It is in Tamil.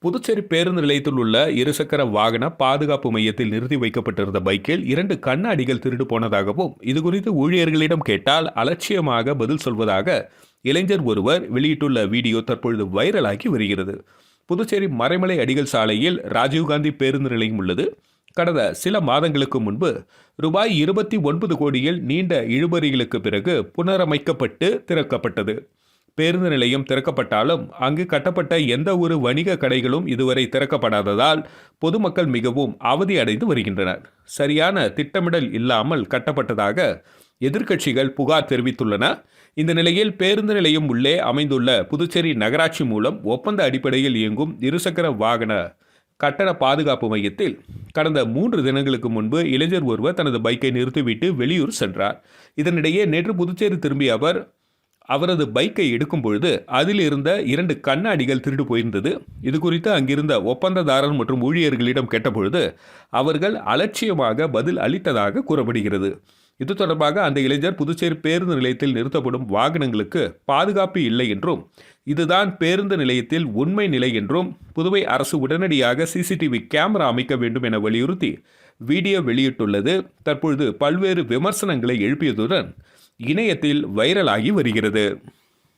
புதுச்சேரி பேருந்து நிலையத்தில் உள்ள இருசக்கர வாகன பாதுகாப்பு மையத்தில் நிறுத்தி வைக்கப்பட்டிருந்த பைக்கில் 2 கண்ணாடிகள் திருடு போனதாகவும், இதுகுறித்து ஊழியர்களிடம் கேட்டால் அலட்சியமாக பதில் சொல்வதாக இளைஞர் ஒருவர் வெளியிட்டுள்ள வீடியோ தற்பொழுது வைரலாகி வருகிறது. புதுச்சேரி மறைமலை அடிகள் சாலையில் ராஜீவ்காந்தி பேருந்து நிலையம் உள்ளது. கடந்த சில மாதங்களுக்கு முன்பு ரூபாய் 29 கோடியில் நீண்ட இழுபறிகளுக்கு பிறகு புனரமைக்கப்பட்டு திறக்கப்பட்டது. பேருந்து நிலையம் திறக்கப்பட்டாலும் அங்கு கட்டப்பட்ட எந்த ஒரு வணிக கடைகளும் இதுவரை திறக்கப்படாததால் பொதுமக்கள் மிகவும் அவதி அடைந்து வருகின்றனர். சரியான திட்டமிடல் இல்லாமல் கட்டப்பட்டதாக எதிர்க்கட்சிகள் புகார் தெரிவித்துள்ளன. இந்த நிலையில் பேருந்து நிலையம் உள்ளே அமைந்துள்ள புதுச்சேரி நகராட்சி மூலம் ஒப்பந்த அடிப்படையில் இயங்கும் இருசக்கர வாகன கட்டண பாதுகாப்பு மையத்தில் கடந்த 3 தினங்களுக்கு முன்பு இளைஞர் ஒருவர் தனது பைக்கை நிறுத்திவிட்டு வெளியூர் சென்றார். இதனிடையே நேற்று புதுச்சேரி திரும்பிய அவர் அவரது பைக்கை எடுக்கும் பொழுது அதில் இருந்த 2 கண்ணாடிகள் திருடு போயிருந்தது. இது குறித்து அங்கிருந்த ஒப்பந்ததாரர் மற்றும் ஊழியர்களிடம் கேட்டபொழுது அவர்கள் அலட்சியமாக பதில் அளித்ததாக கூறப்படுகிறது. இது தொடர்பாக அந்த இளைஞர் புதுச்சேரி பேருந்து நிலையத்தில் நிறுத்தப்படும் வாகனங்களுக்கு பாதுகாப்பு இல்லை என்றும், இதுதான் பேருந்து நிலையத்தில் உண்மை நிலை என்றும் புதுவை அரசு உடனடியாக சிசிடிவி கேமரா அமைக்க வேண்டும் என வலியுறுத்தி வீடியோ வெளியிட்டுள்ளது தற்பொழுது பல்வேறு விமர்சனங்களை எழுப்பியதுடன் இணையத்தில் வைரலாகி வருகிறது.